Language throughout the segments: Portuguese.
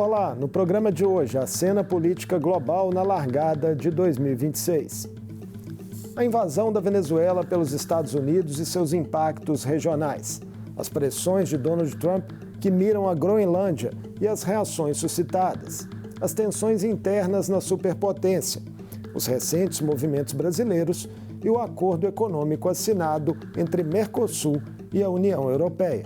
Olá, no programa de hoje, a cena política global na largada de 2026. A invasão da Venezuela pelos Estados Unidos e seus impactos regionais. As pressões de Donald Trump que miram a Groenlândia e as reações suscitadas. As tensões internas na superpotência. Os recentes movimentos brasileiros e o acordo econômico assinado entre Mercosul e a União Europeia.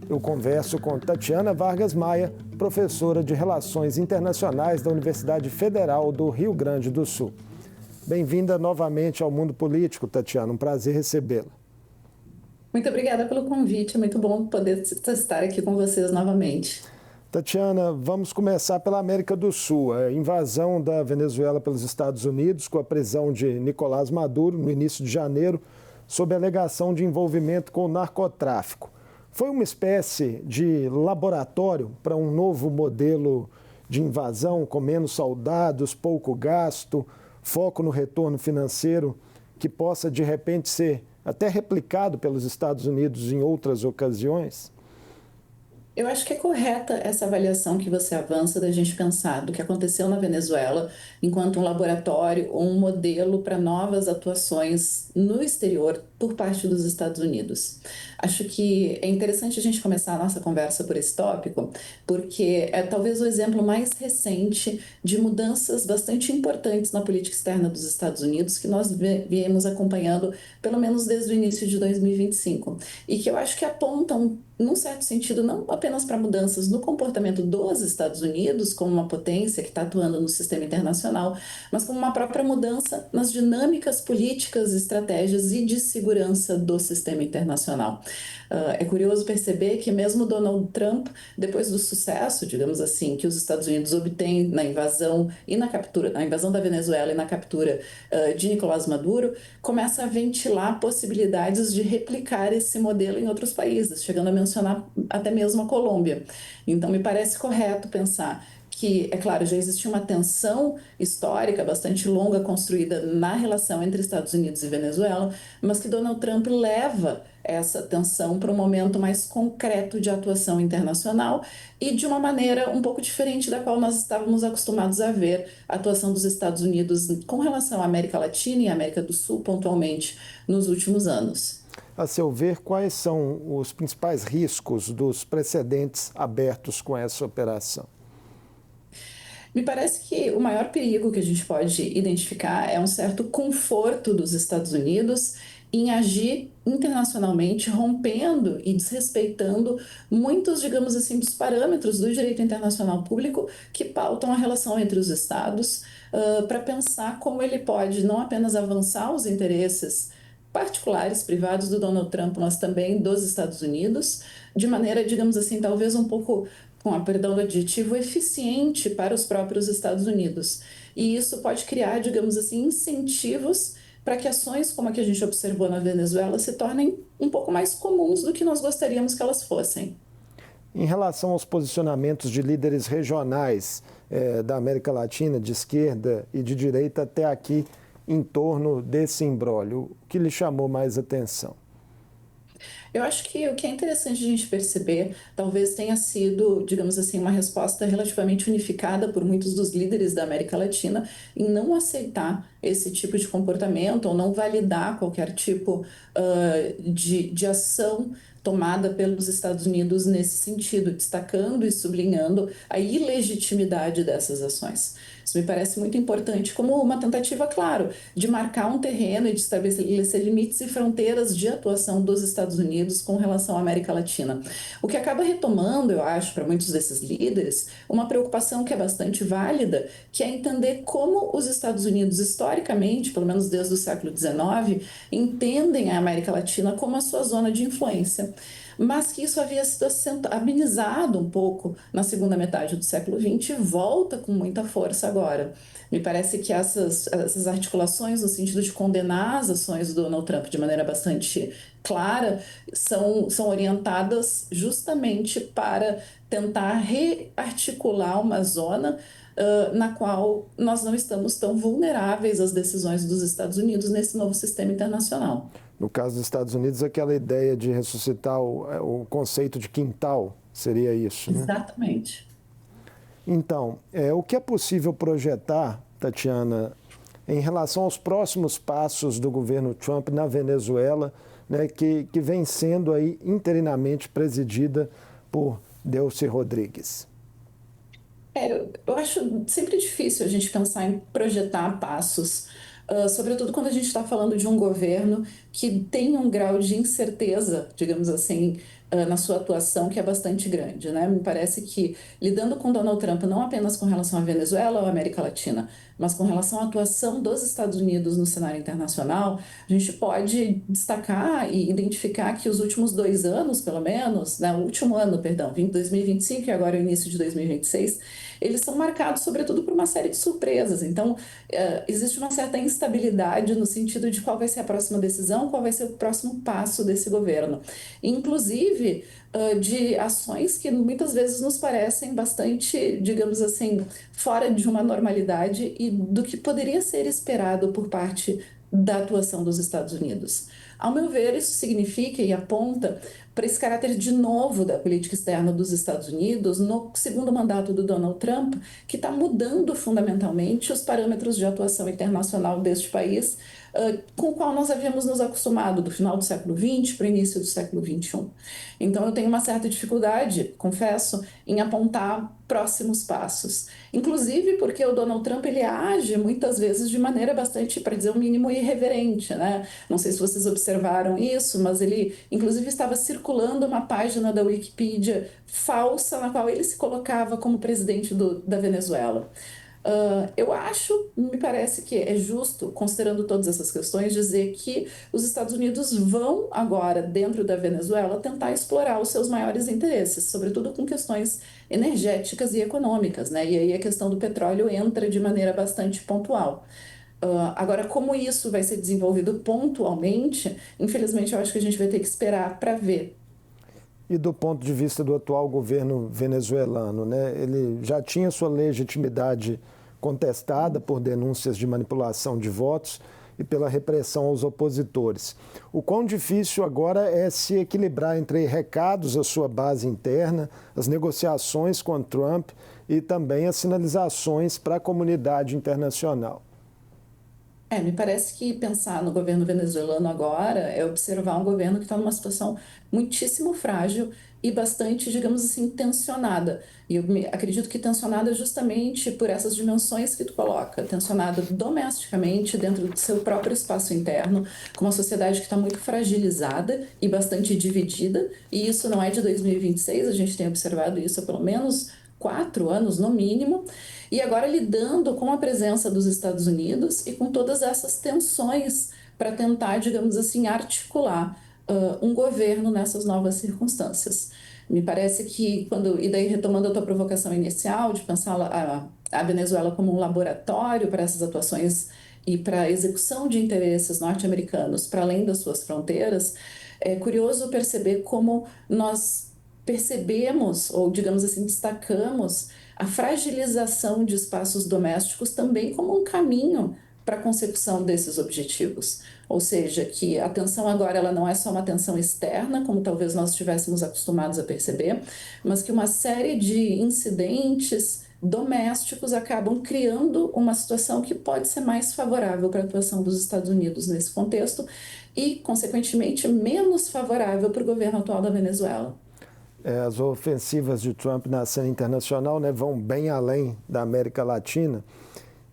Eu converso com Tatiana Vargas Maia, professora de Relações Internacionais da Universidade Federal do Rio Grande do Sul. Bem-vinda novamente ao Mundo Político, Tatiana. Um prazer recebê-la. Muito obrigada pelo convite. É muito bom poder estar aqui com vocês novamente. Tatiana, vamos começar pela América do Sul. A invasão da Venezuela pelos Estados Unidos, com a prisão de Nicolás Maduro no início de janeiro, sob alegação de envolvimento com o narcotráfico. Foi uma espécie de laboratório para um novo modelo de invasão, com menos soldados, pouco gasto, foco no retorno financeiro, que possa, de repente, ser até replicado pelos Estados Unidos em outras ocasiões? Eu acho que é correta essa avaliação que você avança da gente pensar do que aconteceu na Venezuela enquanto um laboratório ou um modelo para novas atuações no exterior por parte dos Estados Unidos. Acho que é interessante a gente começar a nossa conversa por esse tópico, porque é talvez o exemplo mais recente de mudanças bastante importantes na política externa dos Estados Unidos que nós viemos acompanhando pelo menos desde o início de 2025 e que eu acho que apontam, num certo sentido, não apenas para mudanças no comportamento dos Estados Unidos como uma potência que está atuando no sistema internacional, mas como uma própria mudança nas dinâmicas políticas, estratégias e de segurança do sistema internacional. É curioso perceber que mesmo Donald Trump, depois do sucesso, digamos assim, que os Estados Unidos obtêm na invasão e na captura, na invasão da Venezuela e na captura de Nicolás Maduro, começa a ventilar possibilidades de replicar esse modelo em outros países, chegando a mencionar até mesmo a Colômbia. Então, me parece correto pensar que, é claro, já existia uma tensão histórica bastante longa construída na relação entre Estados Unidos e Venezuela, mas que Donald Trump leva essa tensão para um momento mais concreto de atuação internacional e de uma maneira um pouco diferente da qual nós estávamos acostumados a ver a atuação dos Estados Unidos com relação à América Latina e à América do Sul, pontualmente, nos últimos anos. A seu ver, quais são os principais riscos dos precedentes abertos com essa operação? Me parece que o maior perigo que a gente pode identificar é um certo conforto dos Estados Unidos em agir internacionalmente, rompendo e desrespeitando muitos, digamos assim, dos parâmetros do direito internacional público que pautam a relação entre os Estados, para pensar como ele pode não apenas avançar os interesses particulares, privados do Donald Trump, mas também dos Estados Unidos, de maneira, digamos assim, talvez um pouco, com a perdão do adjetivo, eficiente para os próprios Estados Unidos. E isso pode criar, digamos assim, incentivos para que ações como a que a gente observou na Venezuela se tornem um pouco mais comuns do que nós gostaríamos que elas fossem. Em relação aos posicionamentos de líderes regionais da América Latina, de esquerda e de direita até aqui, em torno desse imbróglio, o que lhe chamou mais atenção? Eu acho que o que é interessante a gente perceber talvez tenha sido, digamos assim, uma resposta relativamente unificada por muitos dos líderes da América Latina em não aceitar esse tipo de comportamento ou não validar qualquer tipo de ação tomada pelos Estados Unidos nesse sentido, destacando e sublinhando a ilegitimidade dessas ações. Isso me parece muito importante como uma tentativa, claro, de marcar um terreno e de estabelecer limites e fronteiras de atuação dos Estados Unidos com relação à América Latina. O que acaba retomando, eu acho, para muitos desses líderes, uma preocupação que é bastante válida, que é entender como os Estados Unidos, historicamente, pelo menos desde o século XIX, entendem a América Latina como a sua zona de influência, mas que isso havia sido amenizado um pouco na segunda metade do século XX e volta com muita força agora. Me parece que essas articulações, no sentido de condenar as ações do Donald Trump de maneira bastante clara, são orientadas justamente para tentar rearticular uma zona na qual nós não estamos tão vulneráveis às decisões dos Estados Unidos nesse novo sistema internacional. No caso dos Estados Unidos, aquela ideia de ressuscitar o conceito de quintal, seria isso, né? Exatamente. Então, o que é possível projetar, Tatiana, em relação aos próximos passos do governo Trump na Venezuela, né, que vem sendo aí interinamente presidida por Delcy Rodrigues? Eu acho sempre difícil a gente pensar em projetar passos, sobretudo quando a gente está falando de um governo que tem um grau de incerteza, digamos assim, na sua atuação que é bastante grande, né? Me parece que lidando com Donald Trump, não apenas com relação à Venezuela ou à América Latina, mas com relação à atuação dos Estados Unidos no cenário internacional, a gente pode destacar e identificar que os últimos 2 anos, pelo menos, né, o último ano, perdão, 2025 e agora o início de 2026, eles são marcados, sobretudo, por uma série de surpresas. Então, existe uma certa instabilidade no sentido de qual vai ser a próxima decisão, qual vai ser o próximo passo desse governo. Inclusive, de ações que muitas vezes nos parecem bastante, digamos assim, fora de uma normalidade e do que poderia ser esperado por parte da atuação dos Estados Unidos. Ao meu ver, isso significa e aponta para esse caráter de novo da política externa dos Estados Unidos no segundo mandato do Donald Trump, que está mudando fundamentalmente os parâmetros de atuação internacional deste país, com o qual nós havíamos nos acostumado do final do século XX para o início do século XXI. Então, eu tenho uma certa dificuldade, confesso, em apontar próximos passos. Inclusive porque o Donald Trump ele age muitas vezes de maneira bastante, para dizer o mínimo, irreverente, né? Não sei se vocês observaram isso, mas ele inclusive estava circulando uma página da Wikipedia falsa na qual ele se colocava como presidente da Venezuela. Eu acho, me parece que é justo, considerando todas essas questões, dizer que os Estados Unidos vão agora, dentro da Venezuela, tentar explorar os seus maiores interesses, sobretudo com questões energéticas e econômicas, né? E aí a questão do petróleo entra de maneira bastante pontual. Agora, como isso vai ser desenvolvido pontualmente, infelizmente eu acho que a gente vai ter que esperar para ver. E do ponto de vista do atual governo venezuelano, né, ele já tinha sua legitimidade contestada por denúncias de manipulação de votos e pela repressão aos opositores. O quão difícil agora é se equilibrar entre recados à sua base interna, as negociações com Trump e também as sinalizações para a comunidade internacional. Me parece que pensar no governo venezuelano agora é observar um governo que está numa situação muitíssimo frágil e bastante, digamos assim, tensionada. E acredito que tensionada justamente por essas dimensões que tu coloca, tensionada domesticamente dentro do seu próprio espaço interno, com uma sociedade que está muito fragilizada e bastante dividida, e isso não é de 2026, a gente tem observado isso há pelo menos 4 anos no mínimo, e agora lidando com a presença dos Estados Unidos e com todas essas tensões para tentar, digamos assim, articular um governo nessas novas circunstâncias. Me parece que e daí retomando a tua provocação inicial de pensar a Venezuela como um laboratório para essas atuações e para a execução de interesses norte-americanos para além das suas fronteiras, é curioso perceber como nós percebemos, ou digamos assim, destacamos a fragilização de espaços domésticos também como um caminho para a consecução desses objetivos. Ou seja, que a tensão agora ela não é só uma tensão externa, como talvez nós estivéssemos acostumados a perceber, mas que uma série de incidentes domésticos acabam criando uma situação que pode ser mais favorável para a atuação dos Estados Unidos nesse contexto e, consequentemente, menos favorável para o governo atual da Venezuela. As ofensivas de Trump na cena internacional, né, vão bem além da América Latina.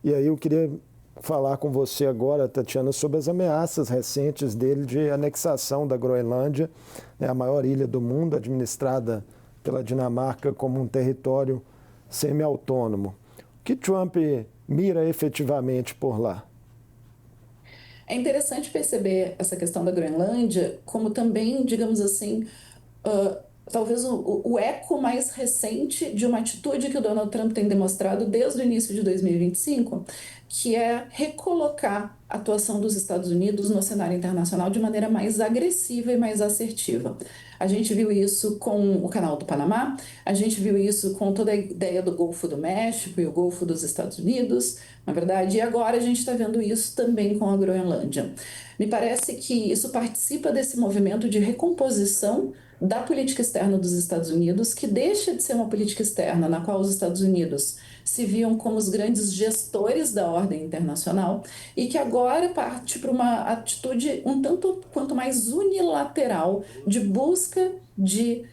E aí eu queria falar com você agora, Tatiana, sobre as ameaças recentes dele de anexação da Groenlândia, né, a maior ilha do mundo, administrada pela Dinamarca como um território semi-autônomo. O que Trump mira efetivamente por lá? É interessante perceber essa questão da Groenlândia como também, digamos assim, talvez o eco mais recente de uma atitude que o Donald Trump tem demonstrado desde o início de 2025, que é recolocar a atuação dos Estados Unidos no cenário internacional de maneira mais agressiva e mais assertiva. A gente viu isso com o Canal do Panamá, a gente viu isso com toda a ideia do Golfo do México e o Golfo dos Estados Unidos, na verdade, e agora a gente está vendo isso também com a Groenlândia. Me parece que isso participa desse movimento de recomposição da política externa dos Estados Unidos, que deixa de ser uma política externa na qual os Estados Unidos se viam como os grandes gestores da ordem internacional e que agora parte para uma atitude um tanto quanto mais unilateral de busca de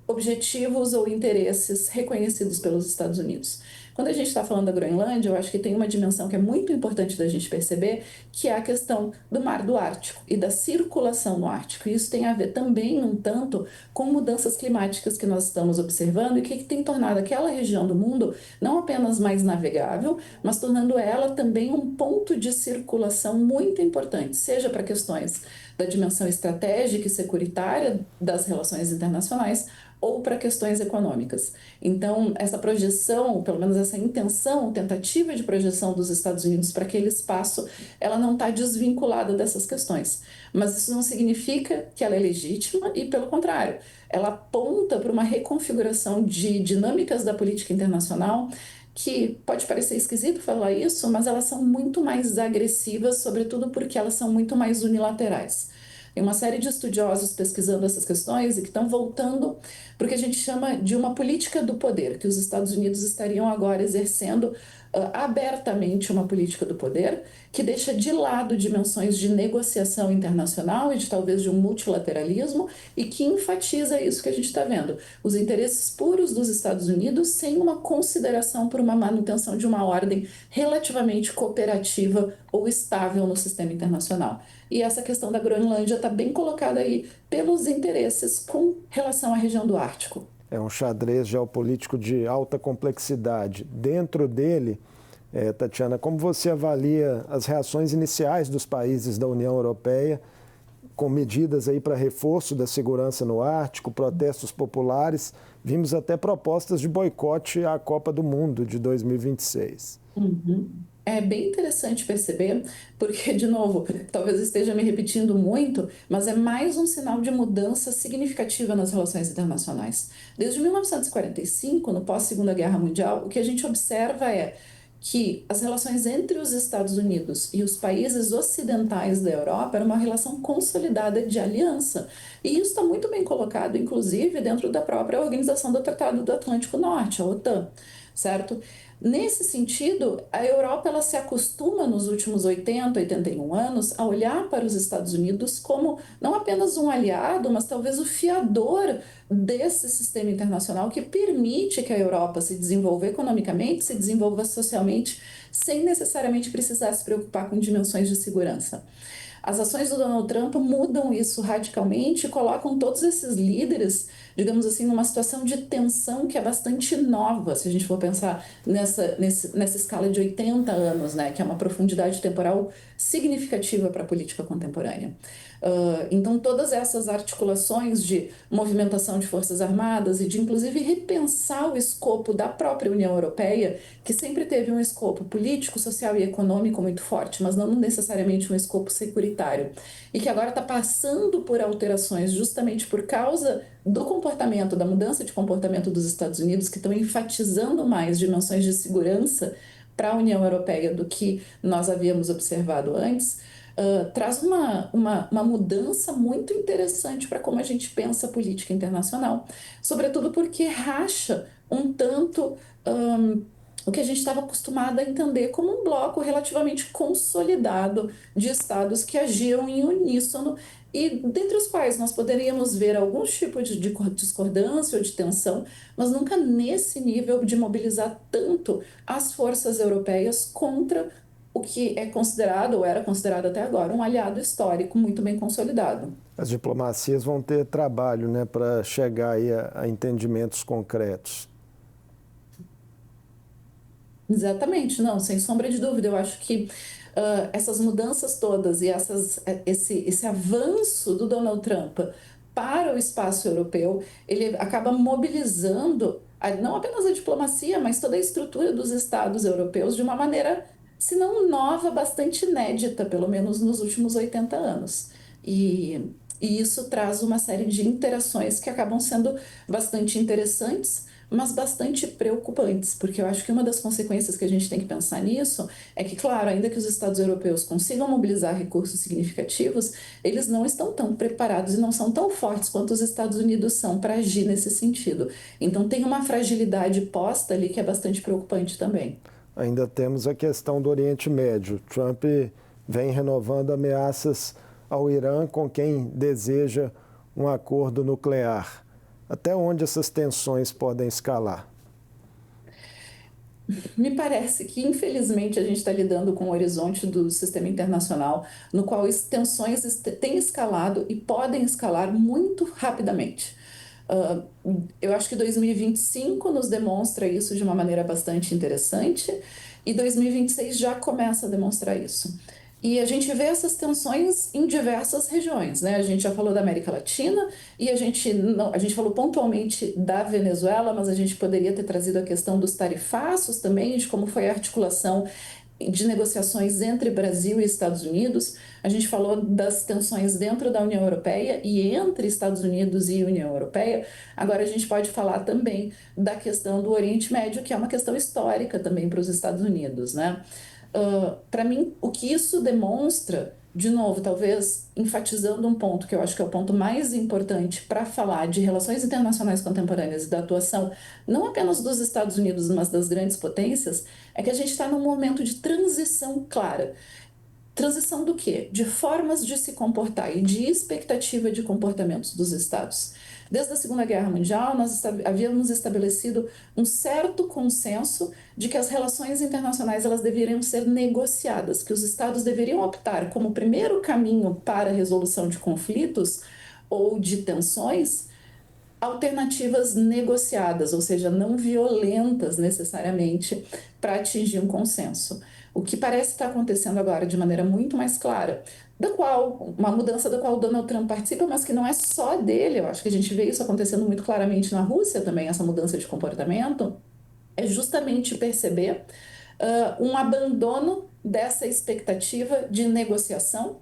objetivos ou interesses reconhecidos pelos Estados Unidos. Quando a gente está falando da Groenlândia, eu acho que tem uma dimensão que é muito importante da gente perceber, que é a questão do mar do Ártico e da circulação no Ártico. E isso tem a ver também, um tanto, com mudanças climáticas que nós estamos observando e que tem tornado aquela região do mundo não apenas mais navegável, mas tornando ela também um ponto de circulação muito importante, seja para questões da dimensão estratégica e securitária das relações internacionais, ou para questões econômicas. Então, essa projeção, pelo menos essa intenção, tentativa de projeção dos Estados Unidos para aquele espaço, ela não está desvinculada dessas questões. Mas isso não significa que ela é legítima e, pelo contrário, ela aponta para uma reconfiguração de dinâmicas da política internacional que pode parecer esquisito falar isso, mas elas são muito mais agressivas, sobretudo porque elas são muito mais unilaterais. Tem uma série de estudiosos pesquisando essas questões e que estão voltando para o que a gente chama de uma política do poder, que os Estados Unidos estariam agora exercendo abertamente uma política do poder, que deixa de lado dimensões de negociação internacional e de talvez de um multilateralismo, e que enfatiza isso que a gente está vendo, os interesses puros dos Estados Unidos sem uma consideração por uma manutenção de uma ordem relativamente cooperativa ou estável no sistema internacional. E essa questão da Groenlândia está bem colocada aí pelos interesses com relação à região do Ártico. É um xadrez geopolítico de alta complexidade. Dentro dele, Tatiana, como você avalia as reações iniciais dos países da União Europeia com medidas aí para reforço da segurança no Ártico, protestos populares? Vimos até propostas de boicote à Copa do Mundo de 2026. Uhum. É bem interessante perceber, porque, de novo, talvez eu esteja me repetindo muito, mas é mais um sinal de mudança significativa nas relações internacionais. Desde 1945, no pós-Segunda Guerra Mundial, o que a gente observa é que as relações entre os Estados Unidos e os países ocidentais da Europa era uma relação consolidada de aliança. E isso está muito bem colocado, inclusive, dentro da própria Organização do Tratado do Atlântico Norte, a OTAN, certo? Nesse sentido, a Europa ela se acostuma nos últimos 80, 81 anos a olhar para os Estados Unidos como não apenas um aliado, mas talvez o fiador desse sistema internacional que permite que a Europa se desenvolva economicamente, se desenvolva socialmente, sem necessariamente precisar se preocupar com dimensões de segurança. As ações do Donald Trump mudam isso radicalmente e colocam todos esses líderes, digamos assim, numa situação de tensão que é bastante nova, se a gente for pensar nessa escala de 80 anos, né, que é uma profundidade temporal significativa para a política contemporânea. Então, todas essas articulações de movimentação de forças armadas e de, inclusive, repensar o escopo da própria União Europeia, que sempre teve um escopo político, social e econômico muito forte, mas não necessariamente um escopo securitário, e que agora está passando por alterações justamente por causa do comportamento, da mudança de comportamento dos Estados Unidos, que estão enfatizando mais dimensões de segurança para a União Europeia do que nós havíamos observado antes. Traz uma mudança muito interessante para como a gente pensa a política internacional, sobretudo porque racha um tanto o que a gente estava acostumado a entender como um bloco relativamente consolidado de estados que agiam em uníssono e dentre os quais nós poderíamos ver alguns tipos de discordância ou de tensão, mas nunca nesse nível de mobilizar tanto as forças europeias contra o que é considerado, ou era considerado até agora, um aliado histórico muito bem consolidado. As diplomacias vão ter trabalho, né, para chegar aí a entendimentos concretos. Exatamente, não, sem sombra de dúvida. Eu acho que essas mudanças todas e esse avanço do Donald Trump para o espaço europeu, ele acaba mobilizando não apenas a diplomacia, mas toda a estrutura dos estados europeus de uma maneira se não nova, bastante inédita, pelo menos nos últimos 80 anos. E isso traz uma série de interações que acabam sendo bastante interessantes, mas bastante preocupantes, porque eu acho que uma das consequências que a gente tem que pensar nisso é que, claro, ainda que os Estados europeus consigam mobilizar recursos significativos, eles não estão tão preparados e não são tão fortes quanto os Estados Unidos são para agir nesse sentido. Então, tem uma fragilidade posta ali que é bastante preocupante também. Ainda temos a questão do Oriente Médio. Trump vem renovando ameaças ao Irã, com quem deseja um acordo nuclear. Até onde essas tensões podem escalar? Me parece que, infelizmente, a gente está lidando com o horizonte do sistema internacional, no qual as tensões têm escalado e podem escalar muito rapidamente. Ah, eu acho que 2025 nos demonstra isso de uma maneira bastante interessante, e 2026 já começa a demonstrar isso. E a gente vê essas tensões em diversas regiões, né? A gente já falou da América Latina e a gente não, a gente falou pontualmente da Venezuela, mas a gente poderia ter trazido a questão dos tarifaços também, de como foi a articulação de negociações entre Brasil e Estados Unidos. A gente falou das tensões dentro da União Europeia e entre Estados Unidos e União Europeia. Agora a gente pode falar também da questão do Oriente Médio, que é uma questão histórica também para os Estados Unidos, né? Para mim, o que isso demonstra, de novo, talvez enfatizando um ponto que eu acho que é o ponto mais importante para falar de relações internacionais contemporâneas e da atuação, não apenas dos Estados Unidos, mas das grandes potências, é que a gente está num momento de transição clara. Transição do quê? De formas de se comportar e de expectativa de comportamentos dos Estados. Desde a Segunda Guerra Mundial, nós havíamos estabelecido um certo consenso de que as relações internacionais elas deveriam ser negociadas, que os Estados deveriam optar como primeiro caminho para a resolução de conflitos ou de tensões alternativas negociadas, ou seja, não violentas necessariamente, para atingir um consenso. O que parece estar acontecendo agora de maneira muito mais clara, da qual uma mudança da qual o Donald Trump participa, mas que não é só dele. Eu acho que a gente vê isso acontecendo muito claramente na Rússia também, essa mudança de comportamento, é justamente perceber um abandono dessa expectativa de negociação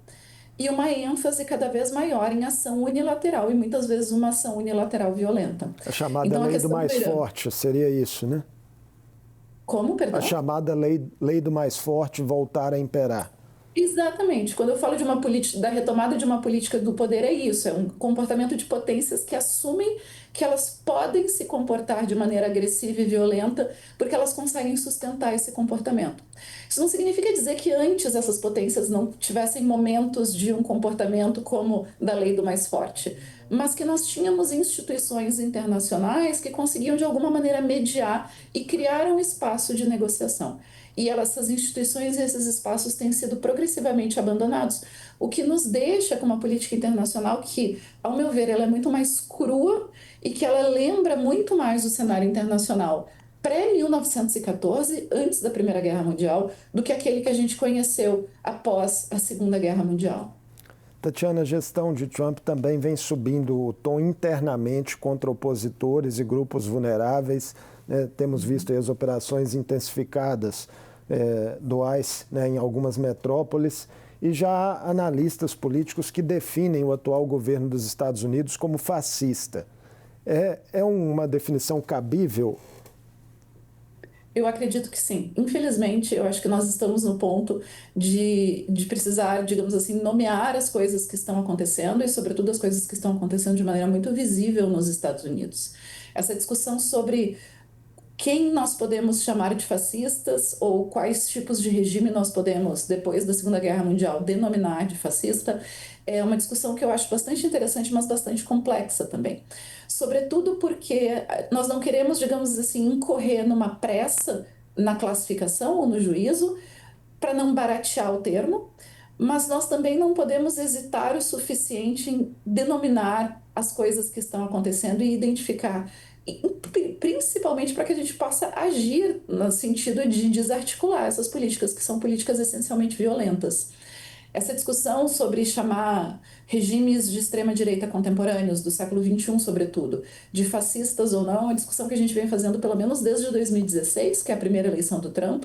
e uma ênfase cada vez maior em ação unilateral e muitas vezes uma ação unilateral violenta. A chamada Então, a lei do questão do mais Irã, forte seria isso, né? como, A perdão? chamada lei do mais forte voltar a imperar. Exatamente. Quando eu falo de uma política, da retomada de uma política do poder, é isso, é um comportamento de potências que assumem que elas podem se comportar de maneira agressiva e violenta porque elas conseguem sustentar esse comportamento. Isso não significa dizer que antes essas potências não tivessem momentos de um comportamento como da lei do mais forte, mas que nós tínhamos instituições internacionais que conseguiam de alguma maneira mediar e criar um espaço de negociação. E essas instituições e esses espaços têm sido progressivamente abandonados, o que nos deixa com uma política internacional que, ao meu ver, ela é muito mais crua e que ela lembra muito mais o cenário internacional pré-1914, antes da Primeira Guerra Mundial, do que aquele que a gente conheceu após a Segunda Guerra Mundial. Tatiana, a gestão de Trump também vem subindo o tom internamente contra opositores e grupos vulneráveis. Né? Temos visto aí as operações intensificadas do ICE, né, em algumas metrópoles, e já há analistas políticos que definem o atual governo dos Estados Unidos como fascista. É uma definição cabível? Eu acredito que sim. Infelizmente, eu acho que nós estamos no ponto de precisar, digamos assim, nomear as coisas que estão acontecendo e, sobretudo, as coisas que estão acontecendo de maneira muito visível nos Estados Unidos. Essa discussão sobre quem nós podemos chamar de fascistas ou quais tipos de regime nós podemos, depois da Segunda Guerra Mundial, denominar de fascista, é uma discussão que eu acho bastante interessante, mas bastante complexa também. Sobretudo porque nós não queremos, digamos assim, incorrer numa pressa na classificação ou no juízo para não baratear o termo, mas nós também não podemos hesitar o suficiente em denominar as coisas que estão acontecendo e identificar, principalmente para que a gente possa agir no sentido de desarticular essas políticas, que são políticas essencialmente violentas. Essa discussão sobre chamar regimes de extrema-direita contemporâneos, do século XXI, sobretudo, de fascistas ou não, é uma discussão que a gente vem fazendo pelo menos desde 2016, que é a primeira eleição do Trump,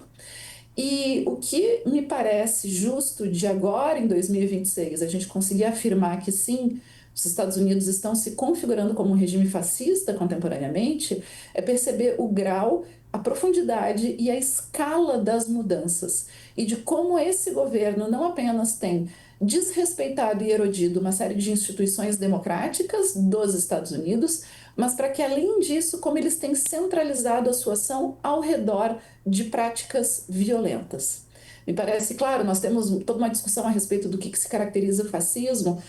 E o que me parece justo de agora, em 2026, a gente conseguir afirmar que sim, os Estados Unidos estão se configurando como um regime fascista contemporaneamente, é perceber o grau, a profundidade e a escala das mudanças. E de como esse governo não apenas tem desrespeitado e erodido uma série de instituições democráticas dos Estados Unidos, mas para que, além disso, como eles têm centralizado a sua ação ao redor de práticas violentas. Me parece, claro, nós temos toda uma discussão a respeito do que se caracteriza o fascismo.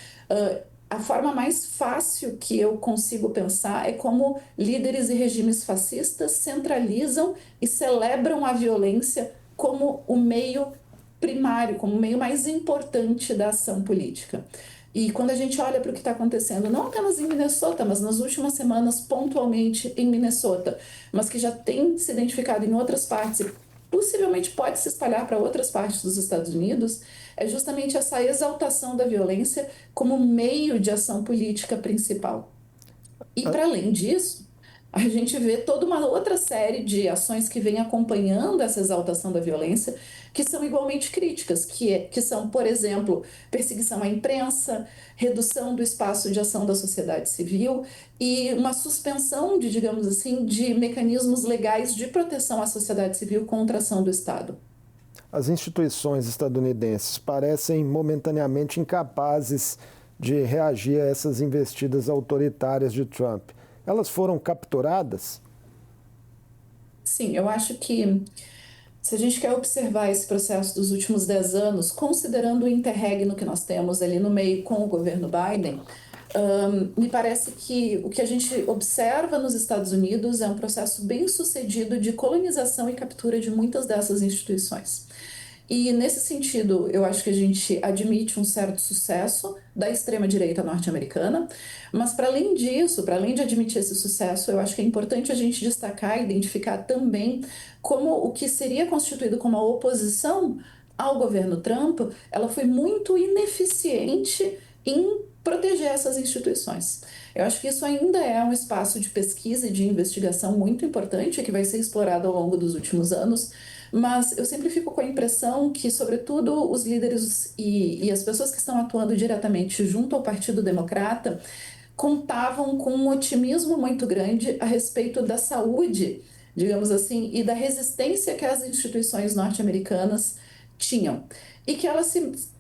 A forma mais fácil que eu consigo pensar é como líderes e regimes fascistas centralizam e celebram a violência como o meio primário, como o meio mais importante da ação política. E quando a gente olha para o que está acontecendo, não apenas em Minnesota, mas nas últimas semanas, pontualmente em Minnesota, mas que já tem se identificado em outras partes e possivelmente pode se espalhar para outras partes dos Estados Unidos, é justamente essa exaltação da violência como meio de ação política principal. E para além disso, a gente vê toda uma outra série de ações que vem acompanhando essa exaltação da violência, que são igualmente críticas, que são, por exemplo, perseguição à imprensa, redução do espaço de ação da sociedade civil e uma suspensão de, digamos assim, de mecanismos legais de proteção à sociedade civil contra a ação do Estado. As instituições estadunidenses parecem momentaneamente incapazes de reagir a essas investidas autoritárias de Trump. Elas foram capturadas? Sim, eu acho que se a gente quer observar esse processo dos últimos 10 anos, considerando o interregno que nós temos ali no meio com o governo Biden, me parece que o que a gente observa nos Estados Unidos é um processo bem sucedido de colonização e captura de muitas dessas instituições. E, nesse sentido, eu acho que a gente admite um certo sucesso da extrema-direita norte-americana, mas, para além disso, para além de admitir esse sucesso, eu acho que é importante a gente destacar e identificar também como o que seria constituído como a oposição ao governo Trump, ela foi muito ineficiente em proteger essas instituições. Eu acho que isso ainda é um espaço de pesquisa e de investigação muito importante que vai ser explorado ao longo dos últimos anos, mas eu sempre fico com a impressão que, sobretudo, os líderes e as pessoas que estão atuando diretamente junto ao Partido Democrata contavam com um otimismo muito grande a respeito da saúde, digamos assim, e da resistência que as instituições norte-americanas tinham. E que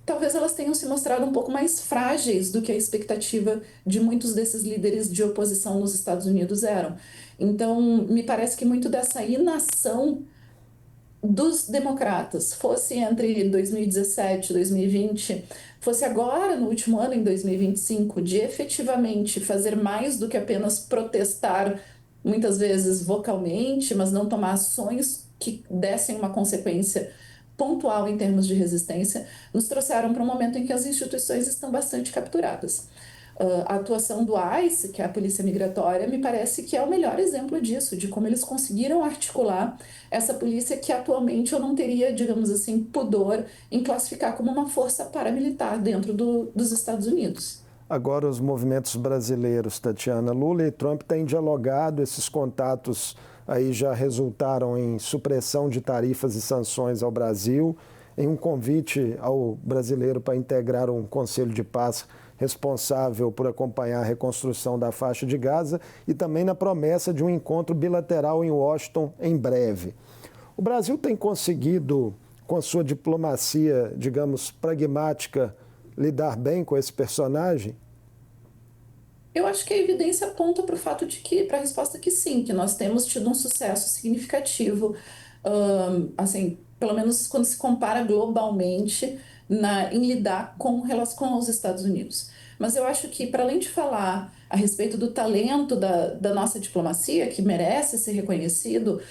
talvez elas tenham se mostrado um pouco mais frágeis do que a expectativa de muitos desses líderes de oposição nos Estados Unidos eram. Então, me parece que muito dessa inação dos democratas, fosse entre 2017 e 2020, fosse agora, no último ano, em 2025, de efetivamente fazer mais do que apenas protestar, muitas vezes vocalmente, mas não tomar ações que dessem uma consequência pontual em termos de resistência, nos trouxeram para um momento em que as instituições estão bastante capturadas. A atuação do ICE, que é a Polícia Migratória, me parece que é o melhor exemplo disso, de como eles conseguiram articular essa polícia que atualmente eu não teria, digamos assim, pudor em classificar como uma força paramilitar dentro dos Estados Unidos. Agora, os movimentos brasileiros, Tatiana, Lula e Trump têm dialogado, esses contatos aí já resultaram em supressão de tarifas e sanções ao Brasil, em um convite ao brasileiro para integrar um Conselho de Paz responsável por acompanhar a reconstrução da faixa de Gaza e também na promessa de um encontro bilateral em Washington em breve. O Brasil tem conseguido, com a sua diplomacia, digamos, pragmática, lidar bem com esse personagem? Eu acho que a evidência aponta para o fato de que, para a resposta que sim, que nós temos tido um sucesso significativo, assim, pelo menos quando se compara globalmente em lidar com os Estados Unidos. Mas eu acho que, para além de falar a respeito do talento da nossa diplomacia, que merece ser reconhecido,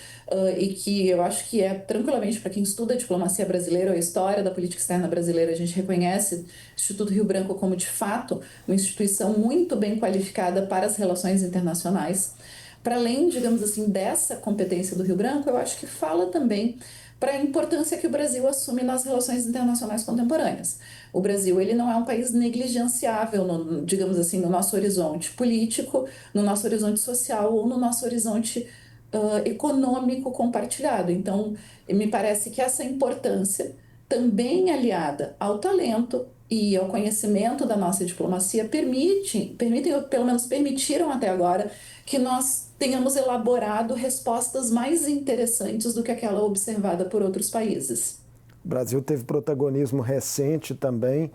e que eu acho que é tranquilamente para quem estuda a diplomacia brasileira ou a história da política externa brasileira, a gente reconhece o Instituto Rio Branco como, de fato, uma instituição muito bem qualificada para as relações internacionais. Para além, digamos assim, dessa competência do Rio Branco, eu acho que fala também para a importância que o Brasil assume nas relações internacionais contemporâneas. O Brasil, ele não é um país negligenciável, digamos assim, no nosso horizonte político, no nosso horizonte social ou no nosso horizonte econômico compartilhado. Então, me parece que essa importância, também aliada ao talento e ao conhecimento da nossa diplomacia, permitem, ou pelo menos permitiram até agora, que nós tenhamos elaborado respostas mais interessantes do que aquela observada por outros países. O Brasil teve protagonismo recente também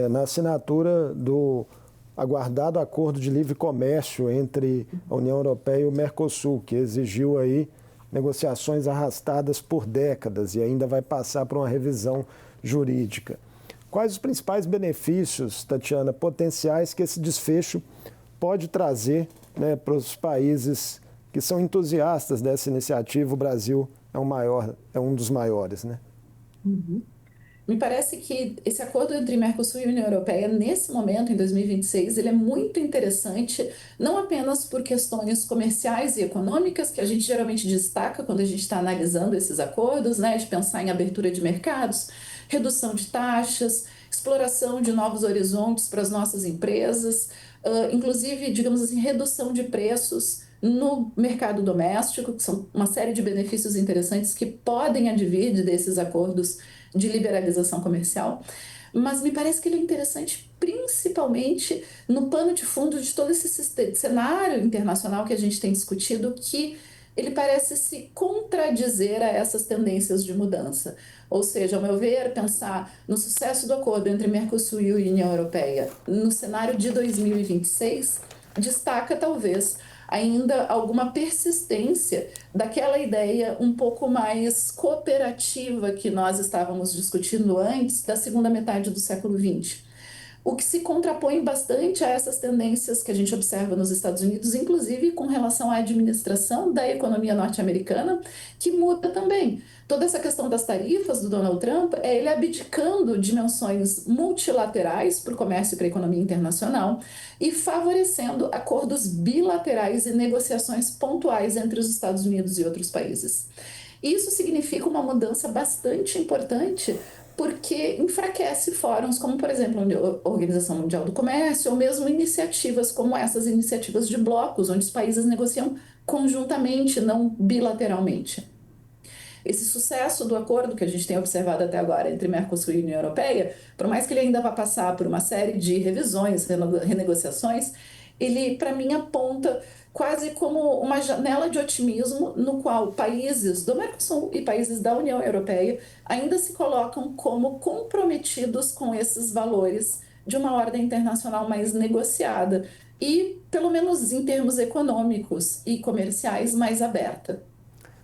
na assinatura do aguardado acordo de livre comércio entre a União Europeia e o Mercosul, que exigiu aí negociações arrastadas por décadas e ainda vai passar por uma revisão jurídica. Quais os principais benefícios, Tatiana, potenciais que esse desfecho pode trazer, né, para os países que são entusiastas dessa iniciativa? O Brasil é um dos maiores, né? Uhum. Me parece que esse acordo entre Mercosul e União Europeia, nesse momento, em 2026, ele é muito interessante, não apenas por questões comerciais e econômicas, que a gente geralmente destaca quando a gente está analisando esses acordos, né, de pensar em abertura de mercados, redução de taxas, exploração de novos horizontes para as nossas empresas, inclusive, digamos assim, redução de preços no mercado doméstico, que são uma série de benefícios interessantes que podem advir desses acordos de liberalização comercial, mas me parece que ele é interessante principalmente no pano de fundo de todo esse cenário internacional que a gente tem discutido, que ele parece se contradizer a essas tendências de mudança. Ou seja, ao meu ver, pensar no sucesso do acordo entre Mercosul e União Europeia no cenário de 2026 destaca talvez ainda alguma persistência daquela ideia um pouco mais cooperativa que nós estávamos discutindo antes da segunda metade do século XX. O que se contrapõe bastante a essas tendências que a gente observa nos Estados Unidos, inclusive com relação à administração da economia norte-americana, que muda também. Toda essa questão das tarifas do Donald Trump é ele abdicando dimensões multilaterais para o comércio e para a economia internacional e favorecendo acordos bilaterais e negociações pontuais entre os Estados Unidos e outros países. Isso significa uma mudança bastante importante porque enfraquece fóruns como, por exemplo, a Organização Mundial do Comércio, ou mesmo iniciativas como essas iniciativas de blocos, onde os países negociam conjuntamente, não bilateralmente. Esse sucesso do acordo que a gente tem observado até agora entre Mercosul e União Europeia, por mais que ele ainda vá passar por uma série de revisões, renegociações, ele, para mim, aponta quase como uma janela de otimismo no qual países do Mercosul e países da União Europeia ainda se colocam como comprometidos com esses valores de uma ordem internacional mais negociada e, pelo menos em termos econômicos e comerciais, mais aberta.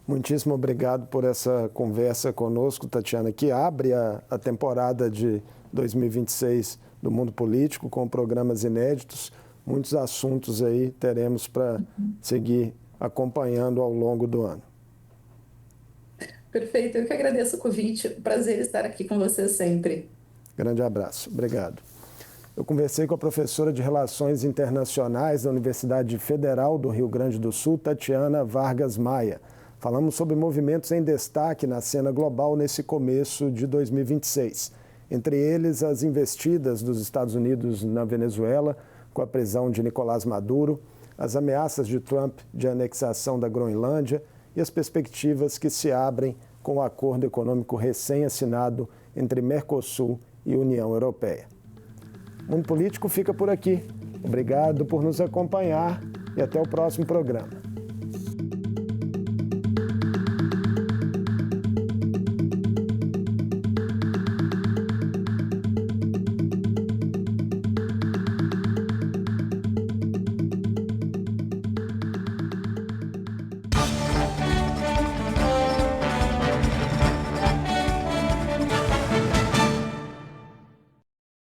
Muitíssimo obrigado por essa conversa conosco, Tatiana, que abre a temporada de 2026 do Mundo Político com programas inéditos. Muitos assuntos aí teremos para seguir acompanhando ao longo do ano. Perfeito, eu que agradeço o convite. Prazer estar aqui com você sempre. Grande abraço. Obrigado. Eu conversei com a professora de Relações Internacionais da Universidade Federal do Rio Grande do Sul, Tatiana Vargas Maia. Falamos sobre movimentos em destaque na cena global nesse começo de 2026. Entre eles, as investidas dos Estados Unidos na Venezuela, com a prisão de Nicolás Maduro, as ameaças de Trump de anexação da Groenlândia e as perspectivas que se abrem com o acordo econômico recém-assinado entre Mercosul e União Europeia. O Mundo Político fica por aqui. Obrigado por nos acompanhar e até o próximo programa.